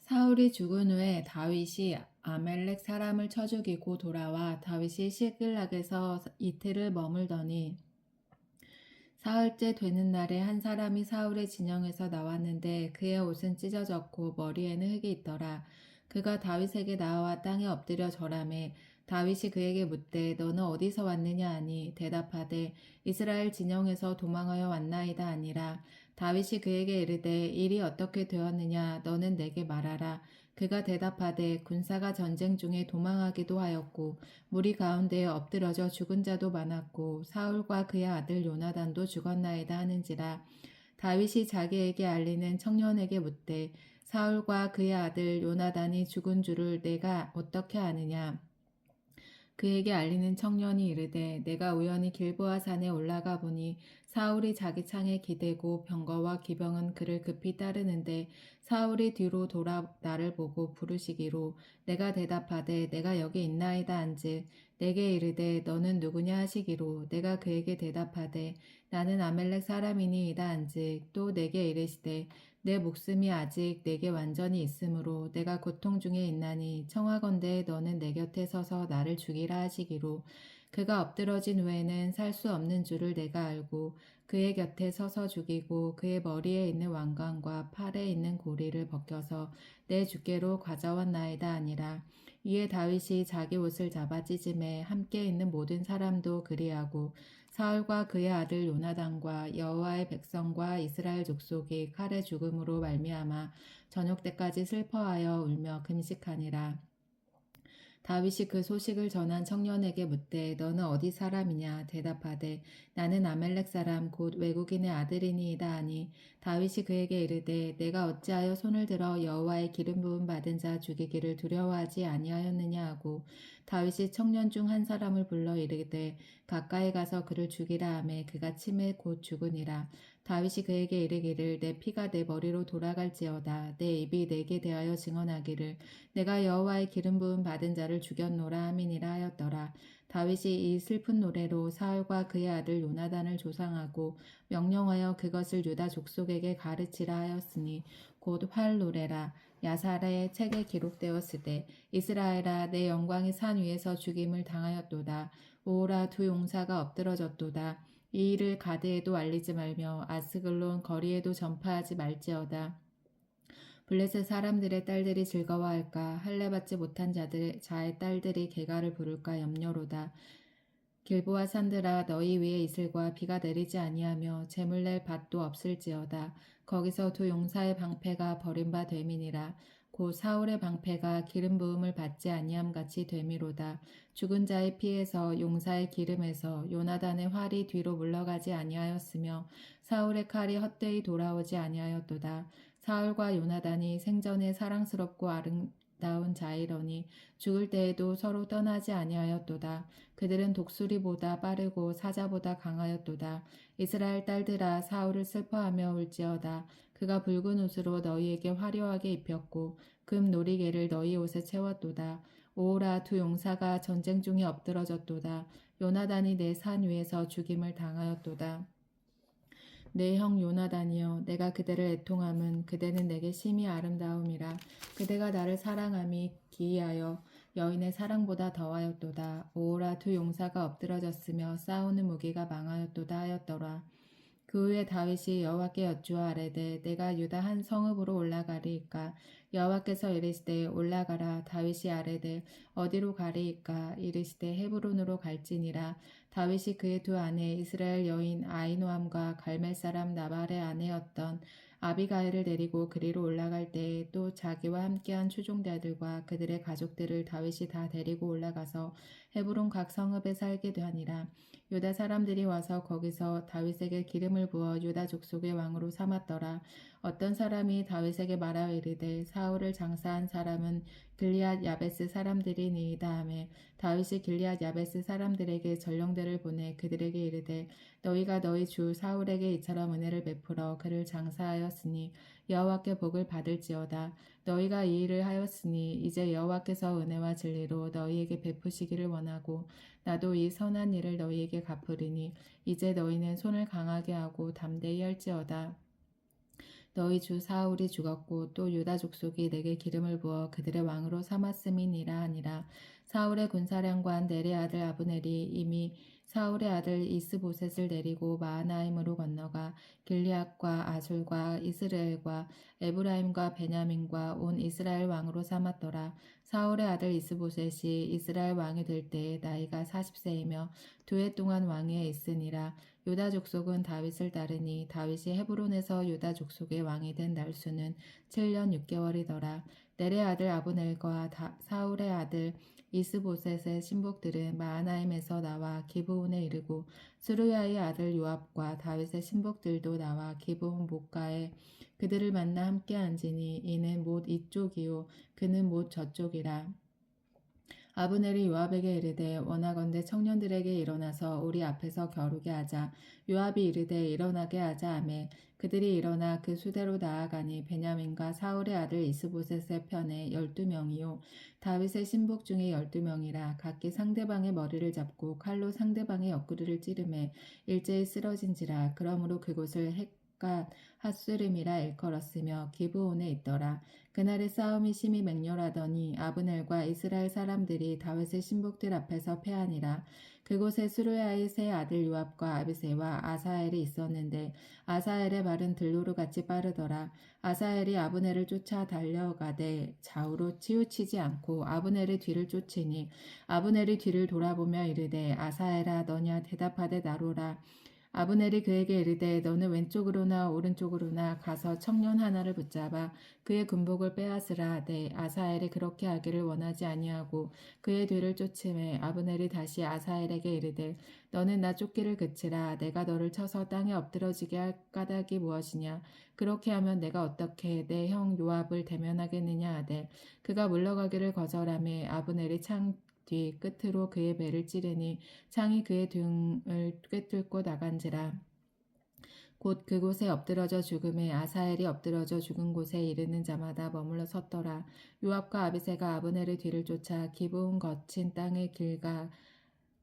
사울이 죽은 후에 다윗이 아멜렉 사람을 쳐 죽이고 돌아와 다윗이 시글락에서 이틀을 머물더니 사흘째 되는 날에 한 사람이 사울의 진영에서 나왔는데 그의 옷은 찢어졌고 머리에는 흙이 있더라. 그가 다윗에게 나와 땅에 엎드려 절하매 다윗이 그에게 묻되 너는 어디서 왔느냐 하니 대답하되 이스라엘 진영에서 도망하여 왔나이다 아니라. 다윗이 그에게 이르되 일이 어떻게 되었느냐 너는 내게 말하라. 그가 대답하되 군사가 전쟁 중에 도망하기도 하였고 무리 가운데에 엎드러져 죽은 자도 많았고 사울과 그의 아들 요나단도 죽었나이다 하는지라. 다윗이 자기에게 알리는 청년에게 묻되 사울과 그의 아들 요나단이 죽은 줄을 내가 어떻게 아느냐. 그에게 알리는 청년이 이르되 내가 우연히 길보아 산에 올라가 보니 사울이 자기 창에 기대고 병거와 기병은 그를 급히 따르는데 사울이 뒤로 돌아 나를 보고 부르시기로 내가 대답하되 내가 여기 있나이다 한즉 내게 이르되 너는 누구냐 하시기로 내가 그에게 대답하되 나는 아멜렉 사람이니이다 한즉 또 내게 이르시되 내 목숨이 아직 내게 완전히 있으므로 내가 고통 중에 있나니 청하건대 너는 내 곁에 서서 나를 죽이라 하시기로 그가 엎드러진 후에는 살 수 없는 줄을 내가 알고 그의 곁에 서서 죽이고 그의 머리에 있는 왕관과 팔에 있는 고리를 벗겨서 내 주께로 가져왔나이다 아니라. 이에 다윗이 자기 옷을 잡아 찢음에 함께 있는 모든 사람도 그리하고 사울과 그의 아들 요나단과 여호와의 백성과 이스라엘 족속이 칼의 죽음으로 말미암아 저녁 때까지 슬퍼하여 울며 금식하니라. 다윗이 그 소식을 전한 청년에게 묻되 너는 어디 사람이냐 대답하되 나는 아멜렉 사람 곧 외국인의 아들이니이다 하니 다윗이 그에게 이르되 내가 어찌하여 손을 들어 여호와의 기름 부음 받은 자 죽이기를 두려워하지 아니하였느냐 하고 다윗이 청년 중 한 사람을 불러 이르되 가까이 가서 그를 죽이라 하매 그가 침에 곧 죽으니라. 다윗이 그에게 이르기를 내 피가 내 머리로 돌아갈지어다 내 입이 내게 대하여 증언하기를 내가 여호와의 기름 부음 받은 자를 죽였노라 함이니라 하였더라. 다윗이 이 슬픈 노래로 사울과 그의 아들 요나단을 조상하고 명령하여 그것을 유다 족속에게 가르치라 하였으니 곧 활 노래라. 야살의 책에 기록되었으되 이스라엘아 내 영광이 산 위에서 죽임을 당하였도다. 오라 두 용사가 엎드러졌도다. 이 일을 가드에도 알리지 말며 아스글론 거리에도 전파하지 말지어다. 블레셋 사람들의 딸들이 즐거워할까 할례받지 못한 자의 딸들이 개가를 부를까 염려로다. 길보아 산들아 너희 위에 이슬과 비가 내리지 아니하며 재물 낼 밭도 없을지어다. 거기서 두 용사의 방패가 버린 바 됨이니라. 곧 사울의 방패가 기름 부음을 받지 아니함 같이 됨이로다. 죽은 자의 피에서 용사의 기름에서 요나단의 활이 뒤로 물러가지 아니하였으며 사울의 칼이 헛되이 돌아오지 아니하였도다. 사울과 요나단이 생전에 사랑스럽고 아름다운 자이러니 죽을 때에도 서로 떠나지 아니하였도다. 그들은 독수리보다 빠르고 사자보다 강하였도다. 이스라엘 딸들아 사울을 슬퍼하며 울지어다. 그가 붉은 옷으로 너희에게 화려하게 입혔고 금 놀이개를 너희 옷에 채웠도다. 오라 두 용사가 전쟁 중에 엎드러졌도다. 요나단이 내 산 위에서 죽임을 당하였도다. 내 형 요나단이여 내가 그대를 애통함은 그대는 내게 심히 아름다움이라. 그대가 나를 사랑함이 기이하여 여인의 사랑보다 더하였도다. 오라 두 용사가 엎드러졌으며 싸우는 무기가 망하였도다 하였더라. 그 후에 다윗이 여호와께 여쭈어 아뢰되 내가 유다 한 성읍으로 올라가리이까. 여호와께서 이르시되 올라가라. 다윗이 아뢰되 어디로 가리이까. 이르시되 헤브론으로 갈지니라. 다윗이 그의 두 아내 이스라엘 여인 아히노암과 갈멜 사람 나발의 아내였던 아비가일을 데리고 그리로 올라갈 때에 또 자기와 함께한 추종자들과 그들의 가족들을 다윗이 다 데리고 올라가서 헤브론 각 성읍에 살게 되니라. 유다 사람들이 와서 거기서 다윗에게 기름을 부어 유다 족속의 왕으로 삼았더라. 어떤 사람이 다윗에게 말하여 이르되 사울을 장사한 사람은 길리앗 야베스 사람들이니이다 하매 다윗이 길리앗 야베스 사람들에게 전령대를 보내 그들에게 이르되 너희가 너희 주 사울에게 이처럼 은혜를 베풀어 그를 장사하였으니 여호와께 복을 받을지어다. 너희가 이 일을 하였으니 이제 여호와께서 은혜와 진리로 너희에게 베푸시기를 원하고 나도 이 선한 일을 너희에게 갚으리니 이제 너희는 손을 강하게 하고 담대히 할지어다. 너희 주 사울이 죽었고 또 유다 족속이 내게 기름을 부어 그들의 왕으로 삼았음이니라 하니라. 사울의 군사령관 넬의 아들 아브넬이 이미 사울의 아들 이스보셋을 데리고 마하나임으로 건너가 길리앗과 아술과 이스라엘과 에브라임과 베냐민과 온 이스라엘 왕으로 삼았더라. 사울의 아들 이스보셋이 이스라엘 왕이 될 때에 나이가 40세이며 2해 동안 왕위에 있으니라. 유다 족속은 다윗을 따르니 다윗이 헤브론에서 유다 족속의 왕이 된 날수는 7년 6개월이더라. 넬의 아들 아브넬과 사울의 아들 이스보셋의 신복들은 마하나임에서 나와 기브온에 이르고 스루야의 아들 요압과 다윗의 신복들도 나와 기브온 목가에 그들을 만나 함께 앉으니 이는 못 이쪽이요 그는 못 저쪽이라. 아브넬이 요압에게 이르되 원하건대 청년들에게 일어나서 우리 앞에서 겨루게 하자. 요압이 이르되 일어나게 하자 하매 그들이 일어나 그 수대로 나아가니 베냐민과 사울의 아들 이스보셋의 편에 12명이요 다윗의 신복 중에 12명이라 각기 상대방의 머리를 잡고 칼로 상대방의 옆구리를 찌르매 일제히 쓰러진지라. 그러므로 그곳을 헷갓 핫수림이라 일컬었으며 기브온에 있더라. 그날의 싸움이 심히 맹렬하더니 아브넬과 이스라엘 사람들이 다윗의 신복들 앞에서 패하니라. 그곳에 스루야의 세 아들 요압과 아비새와 아사엘이 있었는데 아사엘의 발은 들로루 같이 빠르더라. 아사엘이 아브넬을 쫓아 달려가되 좌우로 치우치지 않고 아브넬의 뒤를 쫓으니 아브넬이 뒤를 돌아보며 이르되 아사엘아 너냐 대답하되 나로라. 아브넬이 그에게 이르되 너는 왼쪽으로나 오른쪽으로나 가서 청년 하나를 붙잡아 그의 군복을 빼앗으라 하되 아사엘이 그렇게 하기를 원하지 아니하고 그의 뒤를 쫓음에 아브넬이 다시 아사엘에게 이르되 너는 나 쫓기를 그치라. 내가 너를 쳐서 땅에 엎드러지게 할 까닭이 무엇이냐. 그렇게 하면 내가 어떻게 내 형 요압을 대면하겠느냐 하되 그가 물러가기를 거절하매 아브넬이 창 뒤 끝으로 그의 배를 찌르니 창이 그의 등을 꿰뚫고 나간지라. 곧 그곳에 엎드러져 죽음에 아사엘이 엎드러져 죽은 곳에 이르는 자마다 머물러 섰더라. 요압과 아비새가 아브넬의 뒤를 쫓아 기브온 거친 땅의 길가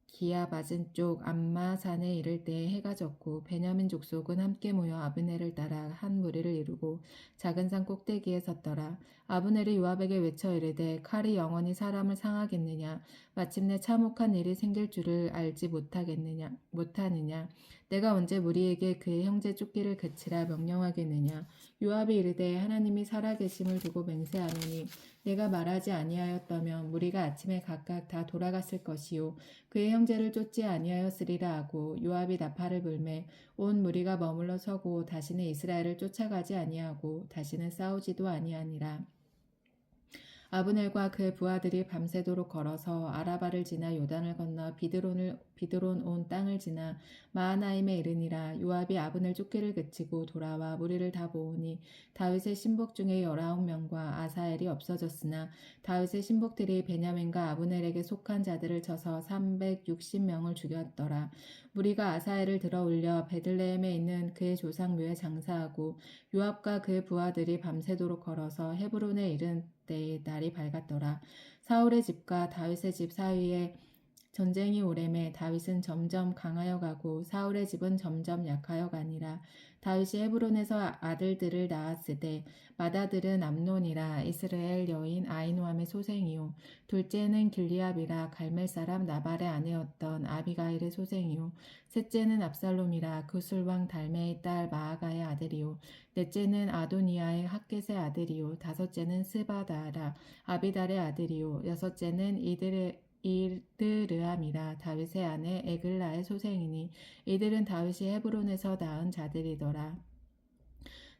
기아 맞은 쪽 암마산에 이를 때에 해가 졌고 베냐민 족속은 함께 모여 아브넬을 따라 한 무리를 이루고 작은 산 꼭대기에 섰더라. 아브넬이 요압에게 외쳐 이르되 칼이 영원히 사람을 상하겠느냐. 마침내 참혹한 일이 생길 줄을 알지 못하느냐. 내가 언제 무리에게 그의 형제 쫓기를 그치라 명령하겠느냐. 요압이 이르되 하나님이 살아계심을 두고 맹세하노니 내가 말하지 아니하였다면 무리가 아침에 각각 다 돌아갔을 것이요 그의 형제를 쫓지 아니하였으리라 하고 요압이 나팔을 불매 온 무리가 머물러 서고 다시는 이스라엘을 쫓아가지 아니하고 다시는 싸우지도 아니하니라. 아브넬과 그의 부하들이 밤새도록 걸어서 아라바를 지나 요단을 건너 비드론 온 땅을 지나 마하나임에 이르니라. 요압이 아브넬 쫓기를 그치고 돌아와 무리를 다 모으니 다윗의 신복 중에 19명과 아사엘이 없어졌으나 다윗의 신복들이 베냐민과 아브넬에게 속한 자들을 쳐서 360명을 죽였더라. 무리가 아사엘을 들어 올려 베들레헴에 있는 그의 조상 묘에 장사하고 요압과 그의 부하들이 밤새도록 걸어서 헤브론에 이른 때에 날이 밝았더라. 사울의 집과 다윗의 집 사이에 전쟁이 오래매 다윗은 점점 강하여 가고 사울의 집은 점점 약하여 가니라. 다윗이 헤브론에서 아들들을 낳았으되 맏아들은 암논이라 이스라엘 여인 아히노함의 소생이요 둘째는 길리압이라 갈멜 사람 나발의 아내였던 아비가일의 소생이요 셋째는 압살롬이라 구술 왕 달메의 딸 마아가의 아들이요 넷째는 아도니아의 핫겟의 아들이요 다섯째는 스바다라 아비달의 아들이요 여섯째는 이드르함이라 다윗의 아내 에글라의 소생이니 이들은 다윗이 헤브론에서 낳은 자들이더라.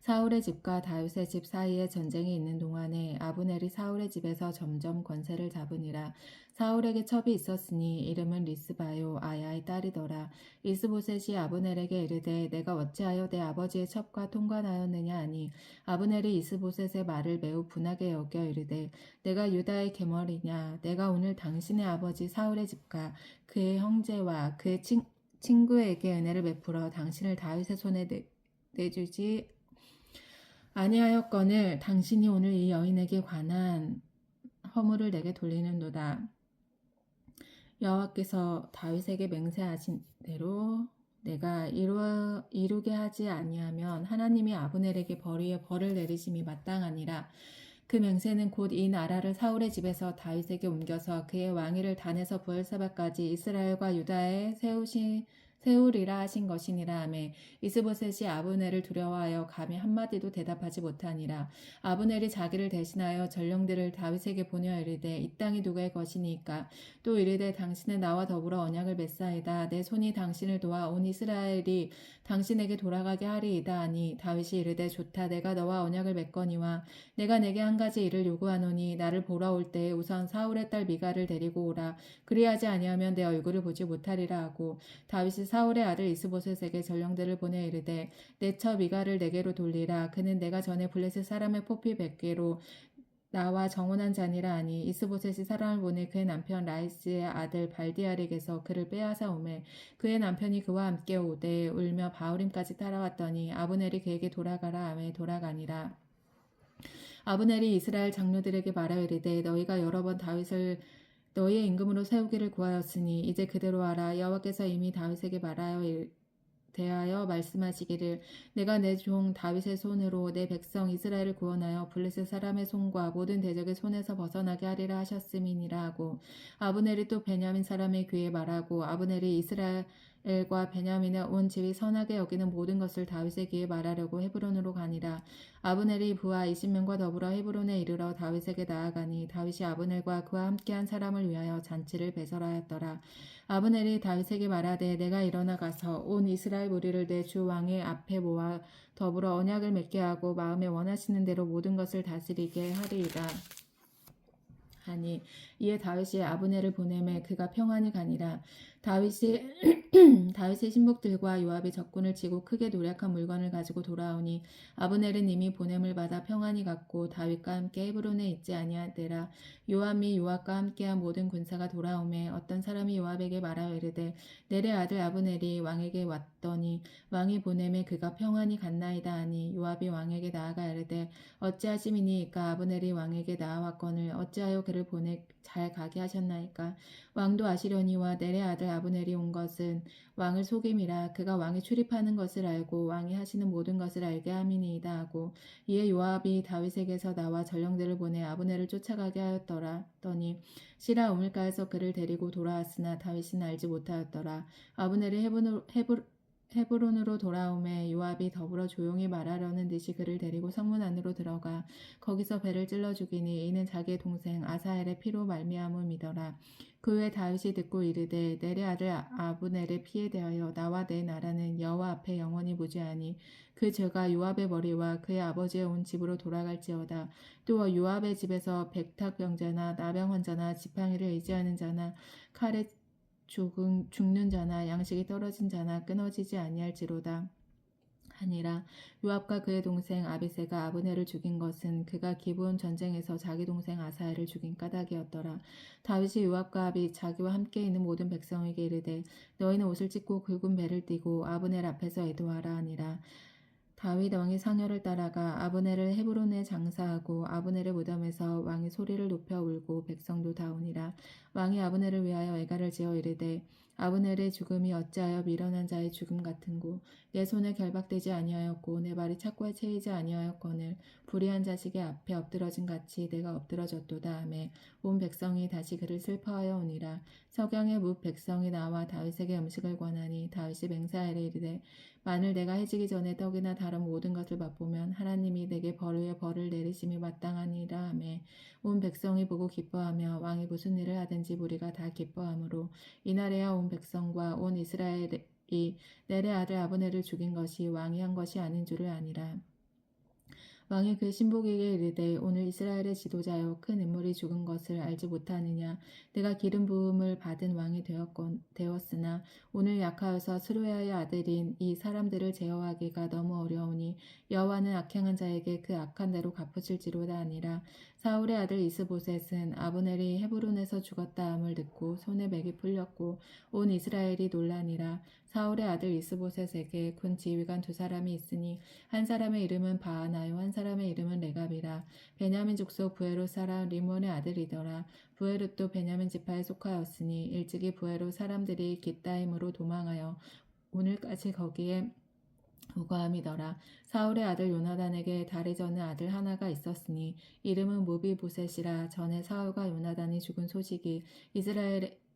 사울의 집과 다윗의 집 사이에 전쟁이 있는 동안에 아브넬이 사울의 집에서 점점 권세를 잡으니라. 사울에게 첩이 있었으니 이름은 리스바요 아야의 딸이더라. 이스보셋이 아브넬에게 이르되 내가 어찌하여 내 아버지의 첩과 통관하였느냐 하니 아브넬이 이스보셋의 말을 매우 분하게 여겨 이르되 내가 유다의 계머리냐. 내가 오늘 당신의 아버지 사울의 집과 그의 형제와 그의 친구에게 은혜를 베풀어 당신을 다윗의 손에 내주지 아니하였거늘 당신이 오늘 이 여인에게 관한 허물을 내게 돌리는도다. 여호와께서 다윗에게 맹세하신 대로 내가 이루게 하지 아니하면 하나님이 아브넬에게 벌 위에 벌을 내리심이 마땅하니라. 그 맹세는 곧 이 나라를 사울의 집에서 다윗에게 옮겨서 그의 왕위를 단에서 부엘사바까지 이스라엘과 유다에 세우리라 하신 것이니라 하매 이스보셋이 아브넬을 두려워하여 감히 한마디도 대답하지 못하니라. 아브넬이 자기를 대신하여 전령들을 다윗에게 보내어 이르되 이 땅이 누구의 것이니까 또 이르되 당신은 나와 더불어 언약을 맺사이다. 내 손이 당신을 도와 온 이스라엘이 당신에게 돌아가게 하리이다 하니 다윗이 이르되 좋다. 내가 너와 언약을 맺거니와 내가 내게 한 가지 일을 요구하노니 나를 보러 올 때에 우선 사울의 딸 미갈을 데리고 오라. 그리하지 아니하면 내 얼굴을 보지 못하리라 하고 다윗이 사울의 아들 이스보셋에게 전령들을 보내 이르되 내 처 미갈을 내게로 돌리라. 그는 내가 전에 블레셋 사람의 포피 100개로 나와 정혼한 자니라 하니 이스보셋이 사람을 보내 그의 남편 라이스의 아들 발디알에게서 그를 빼앗아 오매 그의 남편이 그와 함께 오되 울며 바후림까지 따라왔더니 아브넬이 그에게 돌아가라 하매 돌아가니라. 아브넬이 이스라엘 장로들에게 말하여 이르되 너희가 여러 번 다윗을 너희의 임금으로 세우기를 구하였으니 이제 그대로 하라. 여호와께서 이미 다윗에게 대하여 말씀하시기를 내가 내 종 다윗의 손으로 내 백성 이스라엘을 구원하여 블레셋 사람의 손과 모든 대적의 손에서 벗어나게 하리라 하셨음이니라 하고 아브넬이 또 베냐민 사람의 귀에 말하고 아브넬이 이스라엘과 베냐민의 온 집이 선하게 여기는 모든 것을 다윗의 귀에 말하려고 헤브론으로 가니라. 아브넬이 부하 20명과 더불어 헤브론에 이르러 다윗에게 나아가니 다윗이 아브넬과 그와 함께한 사람을 위하여 잔치를 배설하였더라. 아브넬이 다윗에게 말하되 내가 일어나 가서 온 이스라엘 무리를 내 주 왕의 앞에 모아 더불어 언약을 맺게 하고 마음에 원하시는 대로 모든 것을 다스리게 하리이다 하니 이에 다윗이 아브넬을 보내매 그가 평안히 가니라. 다윗의 신복들과 요압이 적군을 치고 크게 노력한 물건을 가지고 돌아오니 아브넬은 이미 보냄을 받아 평안히 갔고 다윗과 함께 헤브론에 있지 아니하더라. 요압이 요압과 함께한 모든 군사가 돌아오매 어떤 사람이 요압에게 말하여 이르되 넬의 아들 아브넬이 왕에게 왔더니 왕이 보냄에 그가 평안히 갔나이다 하니 요압이 왕에게 나아가 이르되 어찌하심이니이까 아브넬이 왕에게 나아왔거늘 어찌하여 그를 보내 잘 가게 하셨나이까. 왕도 아시려니와 넬의 아들 아브넬이 온 것은 왕을 속임이라. 그가 왕이 출입하는 것을 알고 왕이 하시는 모든 것을 알게 함이니이다 하고 이에 요압이 다윗에게서 나와 전령들을 보내 아브넬을 쫓아가게 하였더니 시라 우물가에서 그를 데리고 돌아왔으나 다윗은 알지 못하였더라. 아브넬이 헤브론으로 돌아오매 요압이 더불어 조용히 말하려는 듯이 그를 데리고 성문 안으로 들어가 거기서 배를 찔러 죽이니 이는 자기의 동생 아사엘의 피로 말미암음이더라. 그 후에 다윗이 듣고 이르되 넬의 아들 아브넬의 피에 대하여 나와 내 나라는 여호와 앞에 영원히 무죄하니 그 죄가 요압의 머리와 그의 아버지의 온 집으로 돌아갈지어다. 또 요압의 집에서 백탁병자나 나병 환자나 지팡이를 의지하는 자나 칼에 죽는 자나 양식이 떨어진 자나 끊어지지 아니할지로다 하니라. 요압과 그의 동생 아비새가 아브넬을 죽인 것은 그가 기브온 전쟁에서 자기 동생 아사엘을 죽인 까닭이었더라. 다윗이 요압과 자기와 함께 있는 모든 백성에게 이르되 너희는 옷을 찢고 굵은 배를 띠고 아브넬 앞에서 애도하라 하니라. 다윗 왕이 상여를 따라가 아브넬을 헤브론에 장사하고 아브넬의 무덤에서 왕이 소리를 높여 울고 백성도 다 오니라. 왕이 아브넬을 위하여 애가를 지어 이르되 아브넬의 죽음이 어찌하여 미련한 자의 죽음 같은고 내 손에 결박되지 아니하였고 내 발이 착고에 채이지 아니하였거늘 불의한 자식의 앞에 엎드러진 같이 내가 엎드러졌도다 하매 온 백성이 다시 그를 슬퍼하여 오니라. 석양에 뭇 백성이 나와 다윗에게 음식을 권하니 다윗이 맹세하여 이르되 만일 내가 해지기 전에 떡이나 다른 모든 것을 맛보면 하나님이 내게 벌 위에 벌을 내리심이 마땅하니라 하매 온 백성이 보고 기뻐하며 왕이 무슨 일을 하든지 무리가 다 기뻐하므로 이날에야 온 백성과 온 이스라엘이 넬의 아들 아브넬을 죽인 것이 왕이 한 것이 아닌 줄을 아니라. 왕이 그 신복에게 이르되 오늘 이스라엘의 지도자여 큰 인물이 죽은 것을 알지 못하느냐. 내가 기름 부음을 받은 왕이 되었으나 오늘 약하여서 스루야의 아들인 이 사람들을 제어하기가 너무 어려우니 여호와는 악행한 자에게 그 악한 대로 갚으실지로다 하니라. 사울의 아들 이스보셋은 아브넬이 헤브론에서 죽었다 함을 듣고 손에 맥이 풀렸고 온 이스라엘이 놀라니라. 사울의 아들 이스보셋에게 군 지휘관 두 사람이 있으니 한 사람의 이름은 바하나요 한 사람의 이름은 레갑이라. 베냐민 족속 부에롯 사람 리몬의 아들이더라. 부에롯도 베냐민 지파에 속하였으니 일찍이 부에롯 사람들이 깃다임으로 도망하여 오늘까지 거기에 우거함이더라. 사울의 아들 요나단에게 다리 저는 아들 하나가 있었으니 이름은 무비보셋이라. 전에 사울과 요나단이 죽은 소식이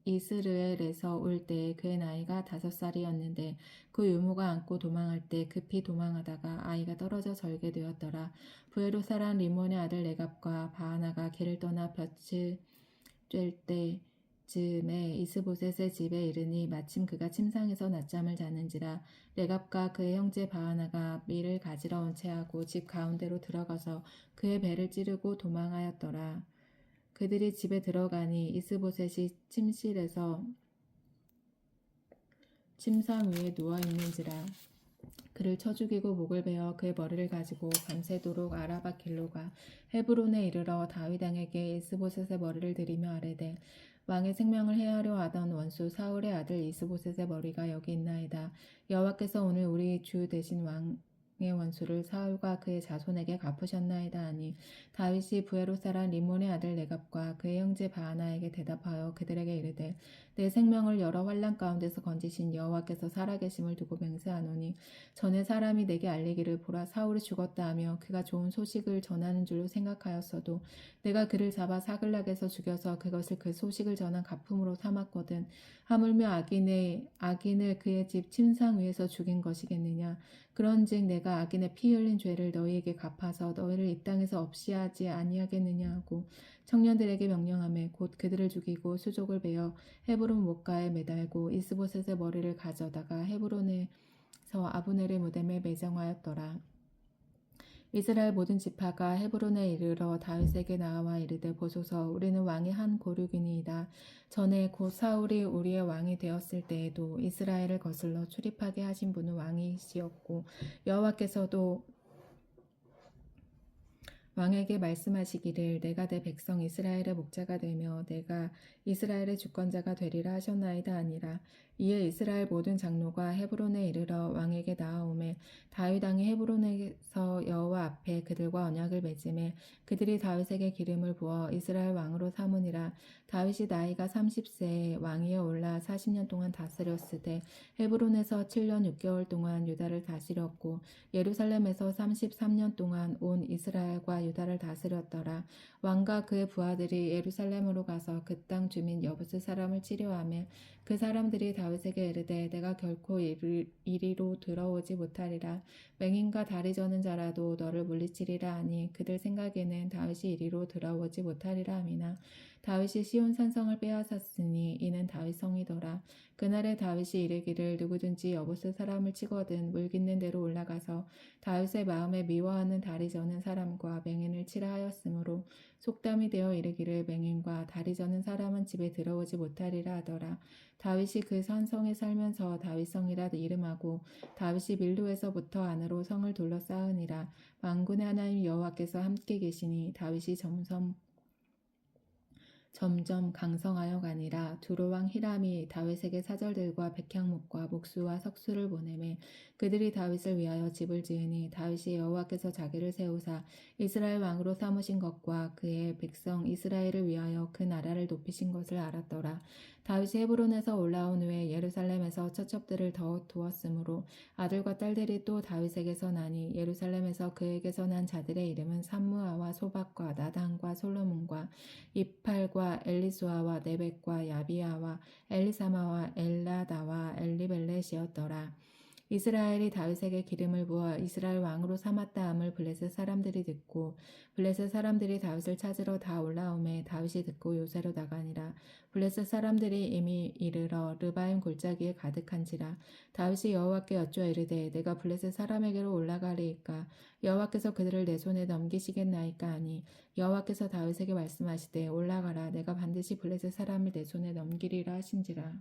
이스라엘에서 올 때에 그의 나이가 5살이었는데 그 유모가 안고 도망할 때 급히 도망하다가 아이가 떨어져 절게 되었더라. 부에로 사람 리몬의 아들 레갑과 바하나가 길을 떠나 볕을 쬐 때쯤에 이스보셋의 집에 이르니 마침 그가 침상에서 낮잠을 자는지라. 레갑과 그의 형제 바하나가 밀을 가지러 온 채하고 집 가운데로 들어가서 그의 배를 찌르고 도망하였더라. 그들이 집에 들어가니 이스보셋이 침실에서 침상 위에 누워 있는지라. 그를 쳐 죽이고 목을 베어 그의 머리를 가지고 밤새도록 아라바 길로 가 헤브론에 이르러 다윗 왕에게 이스보셋의 머리를 들이며 아뢰되 왕의 생명을 해하려 하던 원수 사울의 아들 이스보셋의 머리가 여기 있나이다. 여호와께서 오늘 우리 주 대신 왕의 원수를 사울과 그의 자손에게 갚으셨나이다 하니 다윗이 부에로 사람 림몬의 아들 레갑과 그의 형제 바하나에게 대답하여 그들에게 이르되 내 생명을 여러 환난 가운데서 건지신 여호와께서 살아계심을 두고 맹세하노니 전에 사람이 내게 알리기를 보라 사울이 죽었다 하며 그가 좋은 소식을 전하는 줄로 생각하였어도 내가 그를 잡아 사글락에서 죽여서 그것을 그 소식을 전한 가품으로 삼았거든. 하물며 악인을 그의 집 침상 위에서 죽인 것이겠느냐. 그런즉 내가 악인의 피 흘린 죄를 너희에게 갚아서 너희를 이 땅에서 없이 하지 아니하겠느냐 하고 청년들에게 명령하며 곧 그들을 죽이고 수족을 베어 헤브론 못가에 매달고 이스보셋의 머리를 가져다가 헤브론에서 아브넬의 무덤에 매장하였더라. 이스라엘 모든 지파가 헤브론에 이르러 다윗에게 나와 이르되 보소서 우리는 왕의 한 고륙이니이다. 전에 곧 사울이 우리의 왕이 되었을 때에도 이스라엘을 거슬러 출입하게 하신 분은 왕이시었고 여호와께서도 왕에게 말씀하시기를 내가 내 백성 이스라엘의 목자가 되며 내가 이스라엘의 주권자가 되리라 하셨나이다 아니라. 이에 이스라엘 모든 장로가 헤브론에 이르러 왕에게 나아오매 다윗 왕이 헤브론에서 여호와 앞에 그들과 언약을 맺음에 그들이 다윗에게 기름을 부어 이스라엘 왕으로 삼으니라. 다윗이 나이가 30세에 왕위에 올라 40년 동안 다스렸으되 헤브론에서 7년 6개월 동안 유다를 다스렸고 예루살렘에서 33년 동안 온 이스라엘과 유다를 다스렸더라. 왕과 그의 부하들이 예루살렘으로 가서 그 땅 주민 여부스 사람을 치료하며 그 사람들이 다윗에게 이르되 내가 결코 이리로 들어오지 못하리라. 맹인과 다리 저는 자라도 너를 물리치리라 하니 그들 생각에는 다윗이 이리로 들어오지 못하리라 함이나 다윗이 시온 산성을 빼앗았으니 이는 다윗 성이더라. 그날에 다윗이 이르기를 누구든지 여부스 사람을 치거든 물깃는 대로 올라가서 다윗의 마음에 미워하는 다리 저는 사람과 맹인을 치라 하였으므로 속담이 되어 이르기를 맹인과 다리 저는 사람은 집에 들어오지 못하리라 하더라. 다윗이 그 산성에 살면서 다윗성이라 이름하고 다윗이 밀로에서부터 안으로 성을 둘러싸으니라. 만군의 하나님 여호와께서 함께 계시니 다윗이 점점 강성하여 가니라. 두로왕 히람이 다윗에게 사절들과 백향목과 목수와 석수를 보내매 그들이 다윗을 위하여 집을 지으니 다윗이 여호와께서 자기를 세우사 이스라엘 왕으로 삼으신 것과 그의 백성 이스라엘을 위하여 그 나라를 높이신 것을 알았더라. 다윗이 헤브론에서 올라온 후에 예루살렘에서 처첩들을 더 두었으므로 아들과 딸들이 또 다윗에게서 나니 예루살렘에서 그에게서 난 자들의 이름은 삼무아와 소박과 나단과 솔로몬과 이팔과 엘리수아와 네벡과 야비아와 엘리사마와 엘라다와 엘리벨렛이었더라. 이스라엘이 다윗에게 기름을 부어 이스라엘 왕으로 삼았다 함을 블레셋 사람들이 듣고 블레셋 사람들이 다윗을 찾으러 다 올라오매 다윗이 듣고 요새로 나가니라. 블레셋 사람들이 이미 이르러 르바임 골짜기에 가득한지라. 다윗이 여호와께 여쭈어 이르되 내가 블레셋 사람에게로 올라가리이까 여호와께서 그들을 내 손에 넘기시겠나이까 하니 여호와께서 다윗에게 말씀하시되 올라가라 내가 반드시 블레셋 사람을 내 손에 넘기리라 하신지라.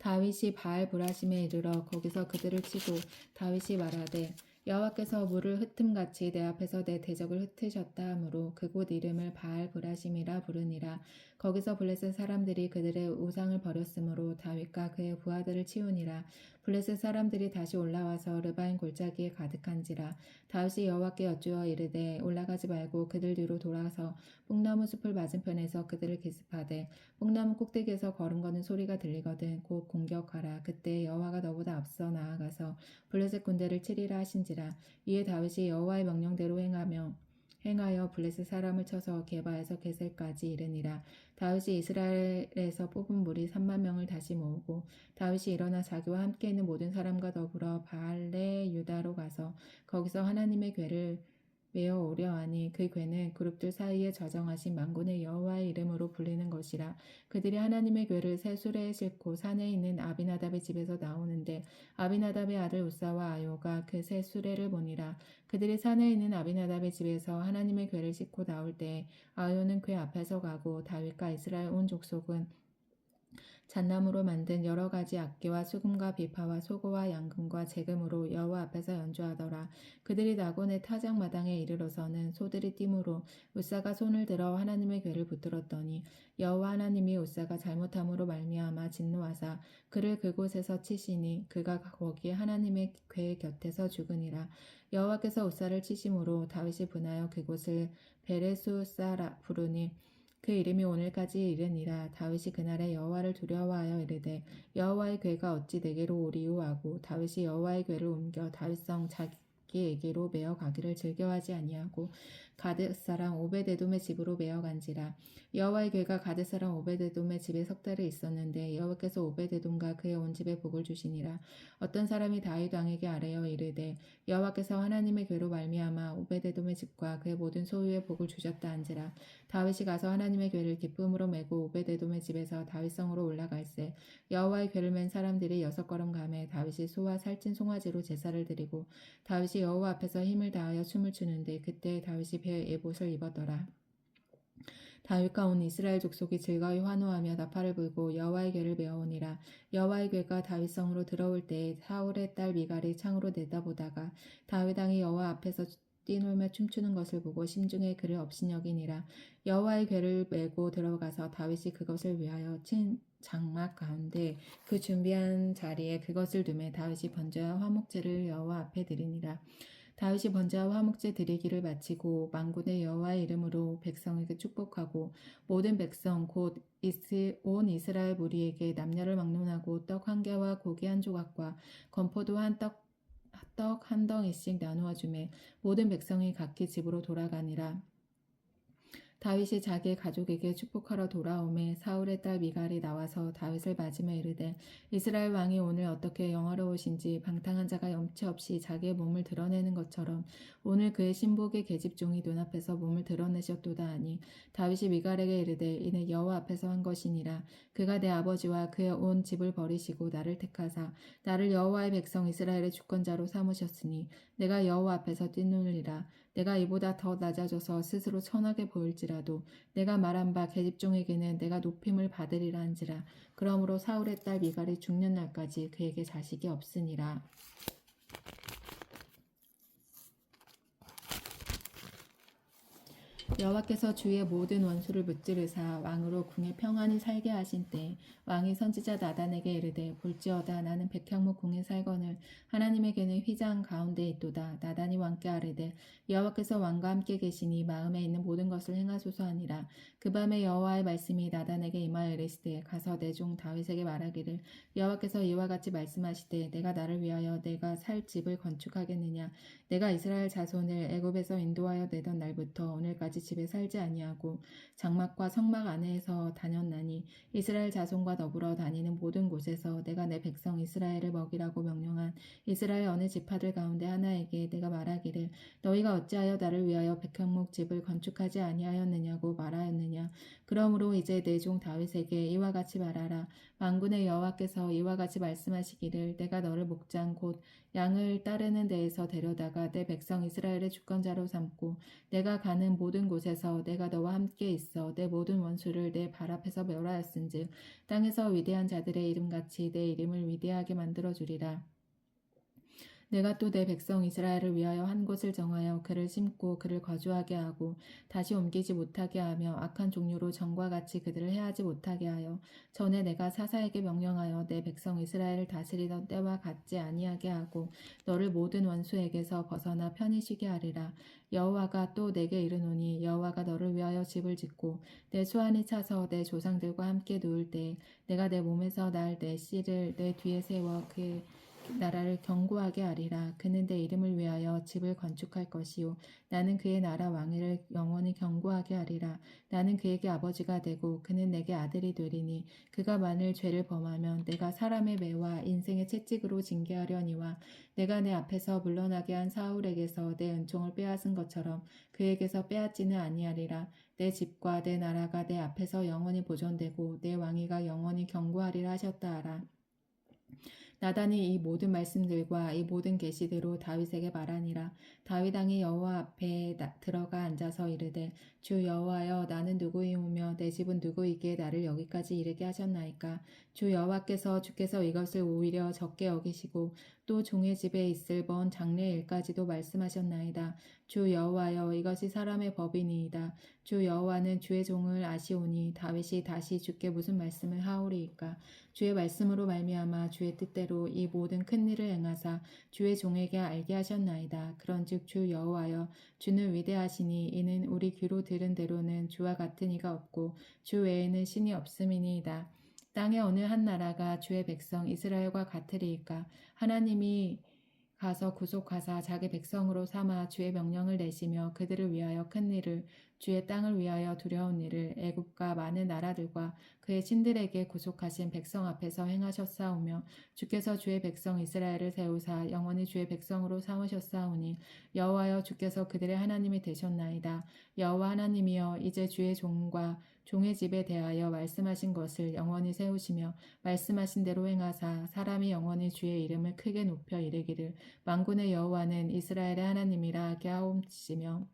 다윗이 바알 브라심에 이르러 거기서 그들을 치고 다윗이 말하되 여호와께서 물을 흩음같이 내 앞에서 내 대적을 흩으셨다 하므로 그곳 이름을 바알 브라심이라 부르니라. 거기서 블레셋 사람들이 그들의 우상을 버렸으므로 다윗과 그의 부하들을 치우니라. 블레셋 사람들이 다시 올라와서 르바임 골짜기에 가득한지라. 다윗이 여호와께 여쭈어 이르되 올라가지 말고 그들 뒤로 돌아서 뽕나무 숲을 맞은편에서 그들을 기습하되 뽕나무 꼭대기에서 걸음거는 소리가 들리거든 곧 공격하라. 그때 여호와가 너보다 앞서 나아가서 블레셋 군대를 치리라 하신지라. 이에 다윗이 여호와의 명령대로 행하여 블레셋 사람을 쳐서 게바에서 게셀까지 이르니라. 다윗이 이스라엘에서 뽑은 무리 3만 명을 다시 모으고 다윗이 일어나 자기와 함께 있는 모든 사람과 더불어 바알레 유다로 가서 거기서 하나님의 궤를 메어 오려 하니 그 궤는 그룹들 사이에 저정하신 만군의 여호와의 이름으로 불리는 것이라. 그들이 하나님의 궤를 새 수레에 싣고 산에 있는 아비나답의 집에서 나오는데 아비나답의 아들 우사와 아요가 그 새 수레를 보니라. 그들이 산에 있는 아비나답의 집에서 하나님의 궤를 싣고 나올 때 아요는 궤 앞에서 가고 다윗과 이스라엘 온 족속은 잣나무로 만든 여러 가지 악기와 수금과 비파와 소고와 양금과 재금으로 여호와 앞에서 연주하더라. 그들이 나곤의 타작마당에 이르러서는 소들이 뛰므로 우사가 손을 들어 하나님의 궤를 붙들었더니 여호와 하나님이 우사가 잘못함으로 말미암아 진노하사 그를 그곳에서 치시니 그가 거기 하나님의 궤 곁에서 죽으니라. 여호와께서 우사를 치심으로 다윗이 분하여 그곳을 베레수사라 부르니 그 이름이 오늘까지 이르니라. 다윗이 그날에 여호와를 두려워하여 이르되 여호와의 궤가 어찌 내게로 오리요 하고 다윗이 여호와의 궤를 옮겨 다윗성 자기에게로 메어 가기를 즐겨하지 아니하고 가드 사람 오베데돔의 집으로 메어 간지라. 여호와의 궤가 가드 사람 오베데돔의 집에 석 달을 있었는데 여호와께서 오베데돔과 그의 온 집에 복을 주시니라. 어떤 사람이 다윗 왕에게 아뢰어 이르되 여호와께서 하나님의 궤로 말미암아 오베데돔의 집과 그의 모든 소유에 복을 주셨다 한지라. 다윗이 가서 하나님의 궤를 기쁨으로 메고 오베데돔의 집에서 다윗성으로 올라갈새 여호와의 궤를 맨 사람들이 6걸음 가매 다윗이 소와 살찐 송아지로 제사를 드리고 다윗이 여호와 앞에서 힘을 다하여 춤을 추는데 그때 다윗이 배에 에봇을 입었더라. 다윗과 온 이스라엘 족속이 즐거이 환호하며 나팔을 불고 여호와의 궤를 메어오니라. 여호와의 궤가 다윗성으로 들어올 때에 사울의 딸 미갈이 창으로 내다보다가 다윗 왕이 여호와 앞에서 뛰놀며 춤추는 것을 보고 심중에 그를 업신여기니라. 여호와의 궤를 메고 들어가서 다윗이 그것을 위하여 친 장막 가운데 그 준비한 자리에 그것을 두매 다윗이 번제와 화목제를 여호와 앞에 드리니라. 다윗이 번제와 화목제 드리기를 마치고 만군의 여호와의 이름으로 백성에게 축복하고 모든 백성 곧 온 이스라엘 무리에게 남녀를 막론하고 떡 한 개와 고기 한 조각과 건포도 떡 한 덩이씩 나누어 주매 모든 백성이 각기 집으로 돌아가니라. 다윗이 자기의 가족에게 축복하러 돌아오매 사울의 딸 미갈이 나와서 다윗을 맞으며 이르되 이스라엘 왕이 오늘 어떻게 영화로우신지 방탕한 자가 염치 없이 자기의 몸을 드러내는 것처럼 오늘 그의 신복의 계집종이 눈앞에서 몸을 드러내셨도다 하니 다윗이 미갈에게 이르되 이는 여호와 앞에서 한 것이니라. 그가 내 아버지와 그의 온 집을 버리시고 나를 택하사 나를 여호와의 백성 이스라엘의 주권자로 삼으셨으니 내가 여호와 앞에서 뛰놀리라. 내가 이보다 더 낮아져서 스스로 천하게 보일지라도 내가 말한 바 계집종에게는 내가 높임을 받으리라 한지라. 그러므로 사울의 딸 미갈이 죽는 날까지 그에게 자식이 없으니라. 여호와께서 주의 모든 원수를 무찌르사 왕으로 궁에 평안히 살게 하신 때 왕이 선지자 나단에게 이르되 볼지어다 나는 백향목 궁에 살거늘 하나님에게는 휘장 가운데 있도다. 나단이 왕께 아뢰되 여호와께서 왕과 함께 계시니 마음에 있는 모든 것을 행하소서 하니라. 그 밤에 여호와의 말씀이 나단에게 임하여 이르시되 가서 내 종 다윗에게 말하기를 여호와께서 이와 같이 말씀하시되 내가 나를 위하여 내가 살 집을 건축하겠느냐. 내가 이스라엘 자손을 애굽에서 인도하여 내던 날부터 오늘까지 집에 살지 아니하고 장막과 성막 안에서 다녔나니 이스라엘 자손과 더불어 다니는 모든 곳에서 내가 내 백성 이스라엘을 먹이라고 명령한 이스라엘 어느 지파들 가운데 하나에게 내가 말하기를 너희가 어찌하여 나를 위하여 백향목 집을 건축하지 아니하였느냐고 말하였느냐. 그러므로 이제 내 종 다윗에게 이와 같이 말하라. 만군의 여호와께서 이와 같이 말씀하시기를 내가 너를 목장 곧 양을 따르는 데에서 데려다가 내 백성 이스라엘의 주권자로 삼고 내가 가는 모든 곳에서 내가 너와 함께 있어 내 모든 원수를 내 발 앞에서 멸하였은즉 땅에서 위대한 자들의 이름같이 내 이름을 위대하게 만들어 주리라. 내가 또 내 백성 이스라엘을 위하여 한 곳을 정하여 그를 심고 그를 거주하게 하고 다시 옮기지 못하게 하며 악한 종류로 전과 같이 그들을 해하지 못하게 하여 전에 내가 사사에게 명령하여 내 백성 이스라엘을 다스리던 때와 같지 아니하게 하고 너를 모든 원수에게서 벗어나 편히 쉬게 하리라. 여호와가 또 내게 이르노니 여호와가 너를 위하여 집을 짓고 내 수완이 차서 내 조상들과 함께 누울 때 내가 내 몸에서 날 내 씨를 내 뒤에 세워 그 나라를 견고하게 하리라. 그는 내 이름을 위하여 집을 건축할 것이요 나는 그의 나라 왕위를 영원히 견고하게 하리라. 나는 그에게 아버지가 되고 그는 내게 아들이 되리니 그가 만일 죄를 범하면 내가 사람의 매와 인생의 채찍으로 징계하려니와 내가 내 앞에서 물러나게 한 사울에게서 내 은총을 빼앗은 것처럼 그에게서 빼앗지는 아니하리라. 내 집과 내 나라가 내 앞에서 영원히 보존되고 내 왕위가 영원히 견고하리라 하셨다 하라. 나단이 이 모든 말씀들과 이 모든 계시대로 다윗에게 말하니라. 다윗 왕이 여호와 앞에 들어가 앉아서 이르되 주 여호와여 나는 누구이오며 내 집은 누구이기에 나를 여기까지 이르게 하셨나이까. 주 여호와께서 주께서 이것을 오히려 적게 여기시고 또 종의 집에 있을 번 장래 일까지도 말씀하셨나이다. 주 여호와여 이것이 사람의 법이니이다. 주 여호와는 주의 종을 아시오니 다윗이 다시 주께 무슨 말씀을 하오리이까. 주의 말씀으로 말미암아 주의 뜻대로 이 모든 큰 일을 행하사 주의 종에게 알게 하셨나이다. 그런즉 주 여호와여 주는 위대하시니 이는 우리 귀로 들은 대로는 주와 같은 이가 없고 주 외에는 신이 없음이니이다. 땅의 어느 한 나라가 주의 백성 이스라엘과 같으리이까. 하나님이 가서 구속하사 자기 백성으로 삼아 주의 명령을 내시며 그들을 위하여 큰 일을 주의 땅을 위하여 두려운 일을 애굽과 많은 나라들과 그의 신들에게 구속하신 백성 앞에서 행하셨사오며 주께서 주의 백성 이스라엘을 세우사 영원히 주의 백성으로 삼으셨사오니 여호와여 주께서 그들의 하나님이 되셨나이다. 여호와 하나님이여 이제 주의 종과 종의 집에 대하여 말씀하신 것을 영원히 세우시며 말씀하신 대로 행하사 사람이 영원히 주의 이름을 크게 높여 이르기를 만군의 여호와는 이스라엘의 하나님이라 하게 하옵시며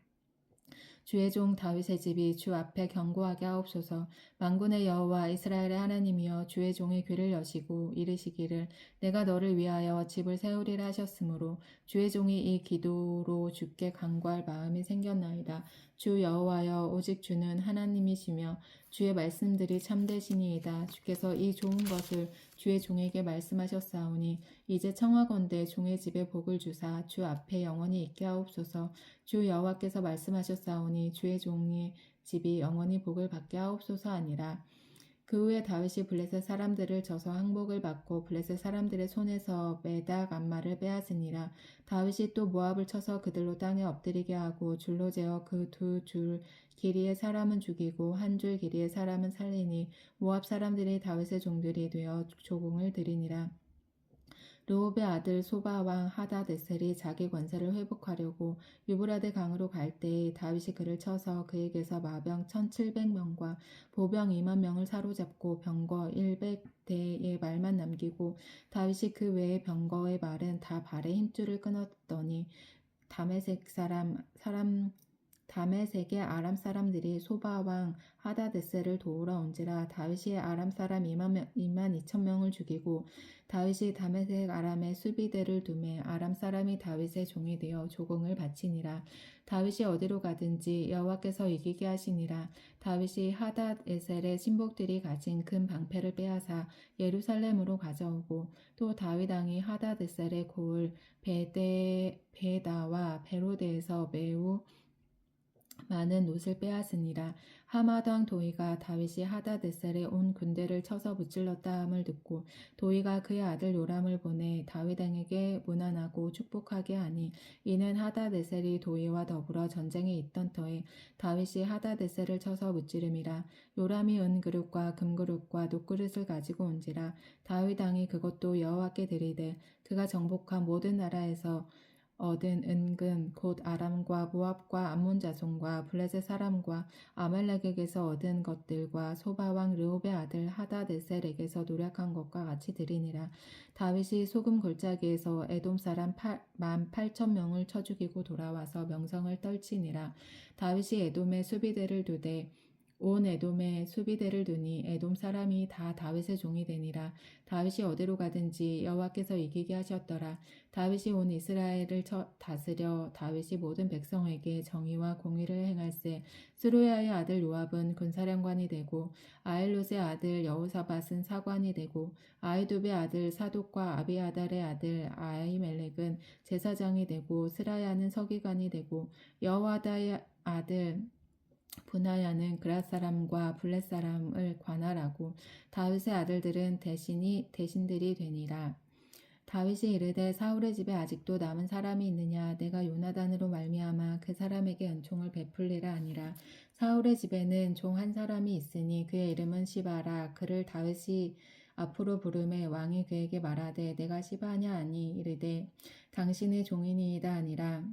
주의 종 다윗의 집이 주 앞에 견고하게 하옵소서. 만군의 여호와 이스라엘의 하나님이여 주의 종의 귀를 여시고 이르시기를 내가 너를 위하여 집을 세우리라 하셨으므로 주의 종이 이 기도로 주께 간구할 마음이 생겼나이다. 주 여호와여 오직 주는 하나님이시며 주의 말씀들이 참되시니이다. 주께서 이 좋은 것을 주의 종에게 말씀하셨사오니 이제 청하건대 종의 집에 복을 주사 주 앞에 영원히 있게 하옵소서. 주 여호와께서 말씀하셨사오니 주의 종의 집이 영원히 복을 받게 하옵소서 하니라. 그 후에 다윗이 블레셋 사람들을 쳐서 항복을 받고 블레셋 사람들의 손에서 메닥 암마를 빼앗으니라. 다윗이 또 모압을 쳐서 그들로 땅에 엎드리게 하고 줄로 재어 그 두 줄 길이의 사람은 죽이고 한 줄 길이의 사람은 살리니 모압 사람들이 다윗의 종들이 되어 조공을 드리니라. 르홉의 아들 소바 왕 하다데셀이 자기 권세를 회복하려고 유브라데 강으로 갈 때에 다윗이 그를 쳐서 그에게서 마병 1700명과 보병 2만 명을 사로잡고 병거 100대의 말만 남기고 다윗이 그 외의 병거의 말은 다 발에 힘줄을 끊었더니 다메섹의 아람 사람들이 소바 왕 하다데셀을 도우러 온지라. 다윗이 아람 사람 2만 2천 명을 죽이고 다윗이 다메섹 아람의 수비대를 두매 아람 사람이 다윗의 종이 되어 조공을 바치니라. 다윗이 어디로 가든지 여호와께서 이기게 하시니라. 다윗이 하닷에셀의 신복들이 가진 큰 방패를 빼앗아 예루살렘으로 가져오고 또 다윗 왕이 하닷에셀의 고을 베다와 베로데에서 매우 많은 옷을 빼앗으니라. 하맛 왕 도이가 다윗이 하다데셀의 온 군대를 쳐서 무찔렀다 함을 듣고 도이가 그의 아들 요람을 보내 다윗 왕에게 문안하고 축복하게 하니 이는 하다데셀이 도이와 더불어 전쟁에 있던 터에 다윗이 하다데셀을 쳐서 무찌름이라. 요람이 은그릇과 금그릇과 녹그릇을 가지고 온지라. 다윗 왕이 그것도 여호와께 드리되 그가 정복한 모든 나라에서 얻은 은금 곧 아람과 모압과 암몬 자손과 블레셋 사람과 아말렉에게서 얻은 것들과 소바 왕 르홉의 아들 하다데셀에게서 노력한 것과 같이 드리니라. 다윗이 소금 골짜기에서 에돔 사람 18,000명을 쳐 죽이고 돌아와서 명성을 떨치니라. 다윗이 에돔의 수비대를 두되 온 에돔에 수비대를 두니 에돔 사람이 다 다윗의 종이 되니라. 다윗이 어디로 가든지 여호와께서 이기게 하셨더라. 다윗이 온 이스라엘을 다스려 다윗이 모든 백성에게 정의와 공의를 행할세. 스루야의 아들 요압은 군사령관이 되고 아일롯의 아들 여호사밧은 사관이 되고 아이두베의 아들 사독과 아비아달의 아들 아히멜렉은 제사장이 되고 스라야는 서기관이 되고 여호와다의 아들 분하야는 그랏 사람과 블렛 사람을 관할하고 다윗의 아들들은 대신들이 되니라. 다윗이 이르되 사울의 집에 아직도 남은 사람이 있느냐 내가 요나단으로 말미암아 그 사람에게 은총을 베풀리라 하니라. 사울의 집에는 종 한 사람이 있으니 그의 이름은 시바라. 그를 다윗이 앞으로 부르매 왕이 그에게 말하되 내가 시바냐 하니 이르되 당신의 종이니이다 하니라.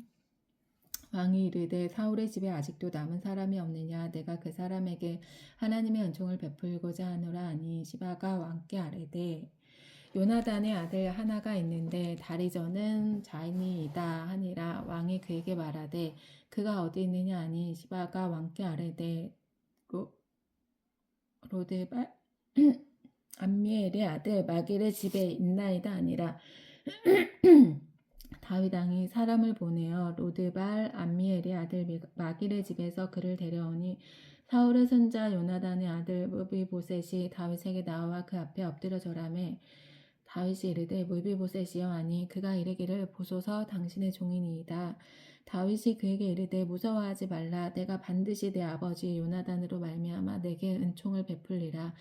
왕이 이르되 사울의 집에 아직도 남은 사람이 없느냐 내가 그 사람에게 하나님의 은총을 베풀고자 하노라 하니 시바가 왕께 아뢰되 요나단의 아들 하나가 있는데 다리저는 자인이이다 하니라. 왕이 그에게 말하되 그가 어디 있느냐 하니 시바가 왕께 아뢰되 로드발 암미엘의 아들 마길의 집에 있나이다 하니라. 다윗 왕이 사람을 보내어 로드발 암미엘의 아들 마길의 집에서 그를 데려오니 사울의 손자 요나단의 아들 무비보셋이 다윗에게 나와 그 앞에 엎드려 절하매 다윗이 이르되 무비보셋이여 하니 그가 이르기를 보소서 당신의 종이니이다. 다윗이 그에게 이르되 무서워하지 말라. 내가 반드시 내 아버지 요나단으로 말미암아 내게 은총을 베풀리라.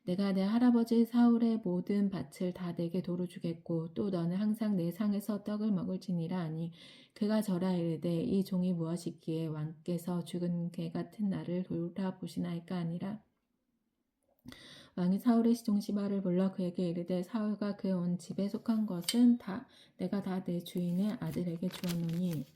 내가 내 할아버지 사울의 모든 밭을 다 내게 도로 주겠고 또 너는 항상 내 상에서 떡을 먹을지니라 하니 그가 절하 이르되 이 종이 무엇이기에 왕께서 죽은 개 같은 나를 돌아보시나이까 하니라. 왕이 사울의 시종 시바를 불러 그에게 이르되 사울과 그 온 집에 속한 것은 내가 다 내 주인의 아들에게 주었노니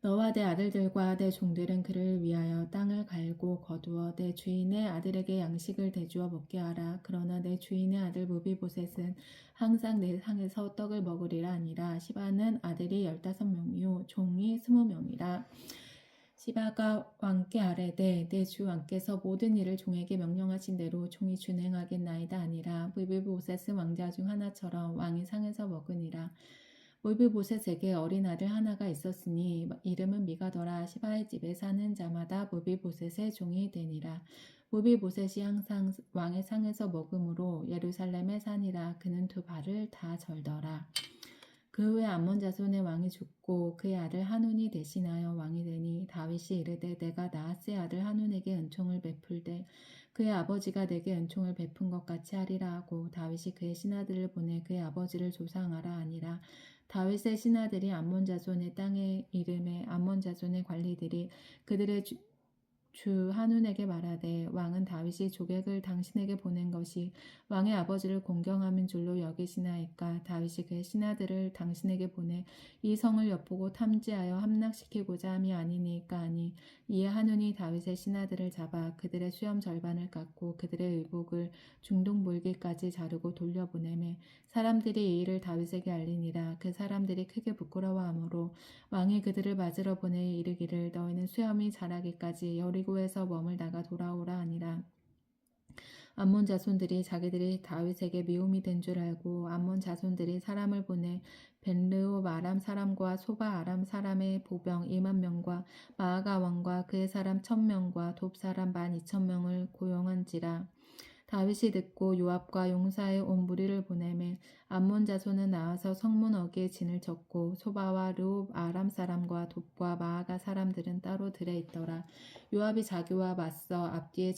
너와 내 아들들과 내 종들은 그를 위하여 땅을 갈고 거두어 내 주인의 아들에게 양식을 대주어 먹게 하라. 그러나 내 주인의 아들 무비보셋은 항상 내 상에서 떡을 먹으리라 하니라. 시바는 아들이 15명이요 종이 20명이라. 시바가 왕께 아뢰되 내 주 왕께서 모든 일을 종에게 명령하신 대로 종이 준행하겠나이다 하니라. 무비보셋은 왕자 중 하나처럼 왕이 상에서 먹으니라. 무비보셋에게 어린 아들 하나가 있었으니 이름은 미가더라. 시바의 집에 사는 자마다 무비보셋의 종이 되니라. 무비보셋이 항상 왕의 상에서 먹음으로 예루살렘에 사니라. 그는 두 발을 다 절더라. 그 후에 암몬 자손의 왕이 죽고 그의 아들 하눈이 대신하여 왕이 되니 다윗이 이르되 내가 나하스의 아들 하눈에게 은총을 베풀되 그의 아버지가 내게 은총을 베푼 것 같이 하리라 하고 다윗이 그의 신하들을 보내 그의 아버지를 조상하라 하니라. 다윗의 신하들이 암몬 자손의 땅의 이름에 암몬 자손의 관리들이 그들의 주 하눈에게 말하되 왕은 다윗이 조객을 당신에게 보낸 것이 왕의 아버지를 공경하는 줄로 여기시나이까. 다윗이 그의 신하들을 당신에게 보내 이 성을 엿보고 탐지하여 함락시키고자 함이 아니니까 하니 이에 하눈이 다윗의 신하들을 잡아 그들의 수염 절반을 깎고 그들의 의복을 중동 물기까지 자르고 돌려보내매 사람들이 이 일을 다윗에게 알리니라. 그 사람들이 크게 부끄러워하므로 왕이 그들을 맞으러 보내 이르기를 너희는 수염이 자라기까지 여리고에서 머물다가 돌아오라 하니라. 암몬 자손들이 자기들이 다윗에게 미움이 된 줄 알고 암몬 자손들이 사람을 보내 벤르오 아람 사람과 소바 아람 사람의 보병 2만 명과 마아가 왕과 그의 사람 1,000명과 돕 사람 12,000명을 고용한지라. 다윗이 듣고 요압과 용사의 온 무리를 보내매 암몬 자손은 나와서 성문 어귀에 진을 쳤고 소바와 르옵 아람 사람과 돕과 마아가 사람들은 따로 들에 있더라. 요압이 자기와 맞서 앞뒤에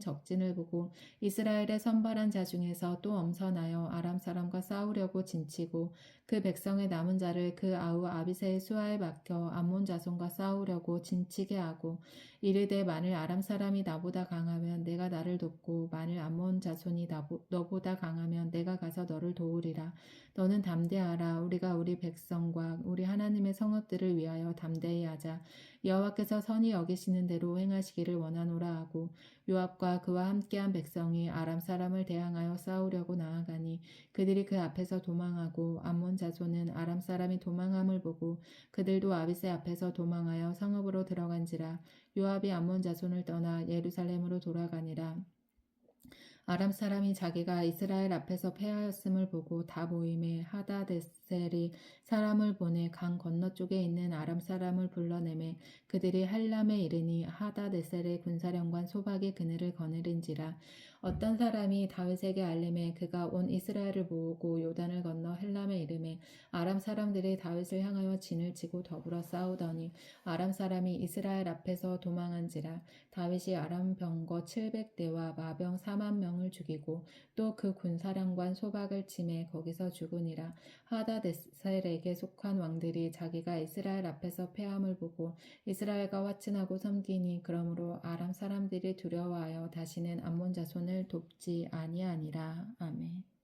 적진을 보고 이스라엘의 선발한 자 중에서 또 엄선하여 아람 사람과 싸우려고 진치고 그 백성의 남은 자를 그 아우 아비새의 수하에 맡겨 암몬 자손과 싸우려고 진치게 하고 이르되 만일 아람 사람이 나보다 강하면 내가 나를 돕고 만일 암몬 자손이 너보다 강하면 내가 가서 너를 도우리라. 너는 담대하라. 우리가 우리 백성과 우리 하나님의 성읍들을 위하여 담대히 하자. 여호와께서 선히 여기시는 대로 행하시기를 원하노라 하고 요압과 그와 함께한 백성이 아람 사람을 대항하여 싸우려고 나아가니 그들이 그 앞에서 도망하고 암몬 자손은 아람 사람이 도망함을 보고 그들도 아비새 앞에서 도망하여 성읍으로 들어간지라. 요압이 암몬 자손을 떠나 예루살렘으로 돌아가니라. 아람 사람이 자기가 이스라엘 앞에서 패하였음을 보고 다 모임에 하다데셀이 사람을 보내 강 건너쪽에 있는 아람 사람을 불러내매 그들이 할람에 이르니 하다데셀의 군사령관 소박이 그늘을 거느린지라. 어떤 사람이 다윗에게 알림해 그가 온 이스라엘을 모으고 요단을 건너 헬람에 이르매 아람 사람들이 다윗을 향하여 진을 치고 더불어 싸우더니 아람 사람이 이스라엘 앞에서 도망한지라. 다윗이 아람 병거 700대와 마병 4만 명을 죽이고 또 그 군사령관 소박을 치매 거기서 죽으니라. 하다데셀에게 속한 왕들이 자기가 이스라엘 앞에서 패함을 보고 이스라엘과 화친하고 섬기니 그러므로 아람 사람들이 두려워하여 다시는 암몬 자손을 돕지 아니하니라. 아멘.